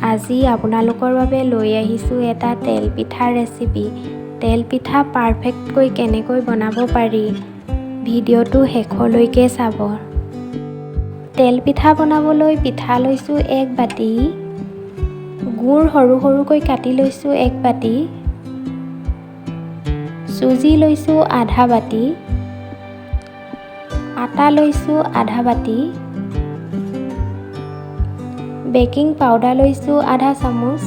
আজি আপোনালোকৰ বাবে লৈ আহিছোঁ এটা তেল পিঠাৰ ৰেচিপি। তেল পিঠা পাৰফেক্টকৈ কেনেকৈ বনাব পাৰি ভিডিঅ'টো শেষলৈকে চাব। তেল পিঠা বনাবলৈ পিঠা লৈছোঁ 1 বাটি, গুড় সৰু সৰুকৈ কাটি লৈছোঁ 1 বাটি, চুজি লৈছোঁ আধা বাটি, আটা লৈছোঁ আধা বাটি, বেকিং পাউডাৰ লৈছোঁ আধা চামুচ,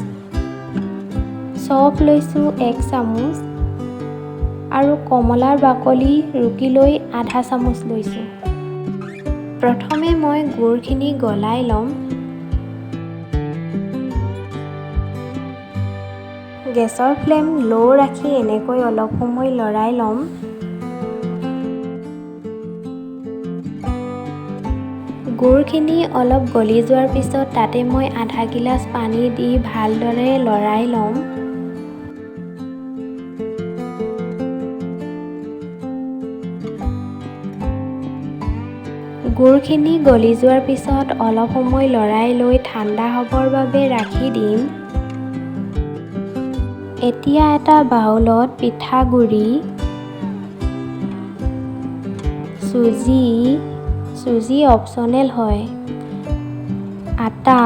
চফ লৈছোঁ 1 চামুচ আৰু কমলাৰ বাকলি ৰুকি লৈ আধা চামুচ লৈছোঁ। প্ৰথমে মই গুড়খিনি গলাই ল'ম। গেছৰ ফ্লেম ল' ৰাখি এনেকৈ অলপ সময় লৰাই ল'ম। গুড়খিনি অলপ গলি যোৱাৰ পিছত তাতে মই আধা গিলাচ পানী দি ভালদৰে লৰাই ল'ম। গুড়খিনি গলি যোৱাৰ পিছত অলপ সময় লৰাই লৈ ঠাণ্ডা হ'বৰ বাবে ৰাখি দিম। এতিয়া এটা বাউলত পিঠাগুড়ি, চুজি অপচনেল হয়, আটা,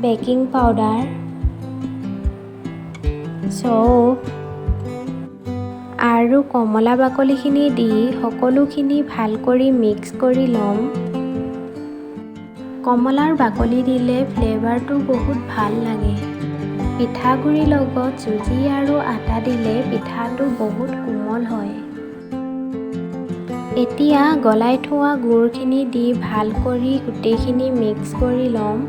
বেকিং পাউডাৰ, চফ আৰু কমলা বাকলিখিনি দি সকলোখিনি ভাল কৰি মিক্স কৰি ল'ম। কমলাৰ বাকলি দিলে ফ্লেভাৰটো বহুত ভাল লাগে। পিঠাগুড়িৰ লগত চুজি আৰু আটা দিলে পিঠাটো বহুত কোমল হয়। এতিয়া গলাই থোৱা গুড়খিনি দি ভাল কৰি গোটেইখিনি মিক্স কৰি ল'ম।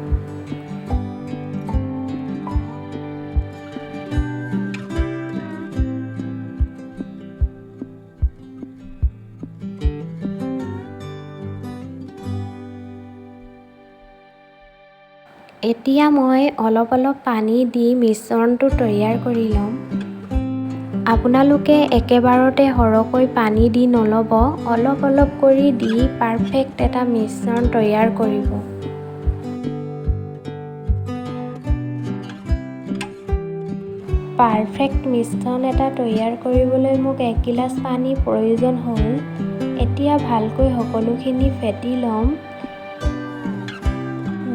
এতিয়া মই অলপ পানী দি মিশ্ৰণটো তৈয়াৰ কৰি ল'ম। আপোনালোকে একেবাৰতে সৰহকৈ পানী দি নল'ব, অলপ কৰি দি পাৰফেক্ট এটা মিশ্ৰণ তৈয়াৰ কৰিব। পাৰফেক্ট মিশ্ৰণ এটা তৈয়াৰ কৰিবলৈ মোক 1 গিলাচ পানীৰ প্ৰয়োজন হ'ল। এতিয়া ভালকৈ সকলোখিনি ফেটি ল'ম।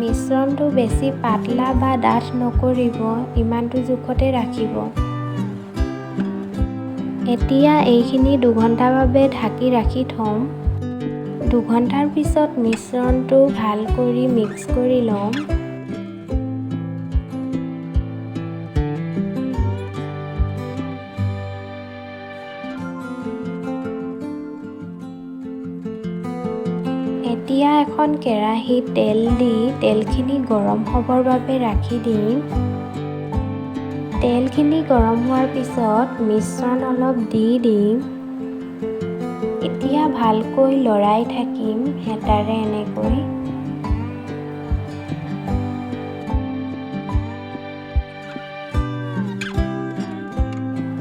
মিশ্ৰণটো বেছি পাতলা বা ডাঠ নকৰিব, ইমানটো জোখতে ৰাখিব। এতিয়া এইখিনি 2 ঘণ্টাৰ বাবে ঢাকি ৰাখি থ'ম। 2 ঘণ্টাৰ পিছত মিশ্ৰণটো ভাল কৰি মিক্স কৰি ল'ম। এতিয়া এখন কেৰাহীত তেল দি তেলখিনি গৰম হ'বৰ বাবে ৰাখি দিম। তেলখিনি গৰম হোৱাৰ পিছত মিশ্ৰণ অলপ দি দিম। এতিয়া ভালকৈ লৰাই থাকিম হেতাৰে এনেকৈ।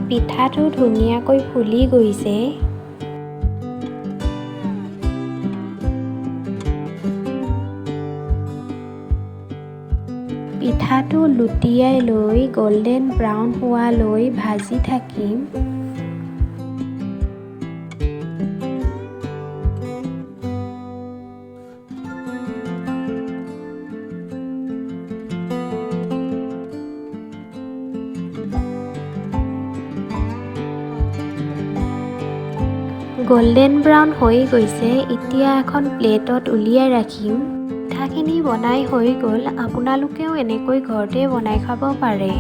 পিঠাটো ধুনীয়াকৈ ফুলি গৈছে। পিঠাটো লুটিয়াই লৈ গল্ডেন ব্ৰাউন হোৱালৈ ভাজি থাকিম। গল্ডেন ব্ৰাউন হৈ গৈছে। এতিয়া এখন প্লেটত উলিয়াই ৰাখিম। পিঠাখিনি বনাই হৈ গ'ল। আপোনালোকেও এনেকৈ ঘৰতে বনাই খাব পাৰে।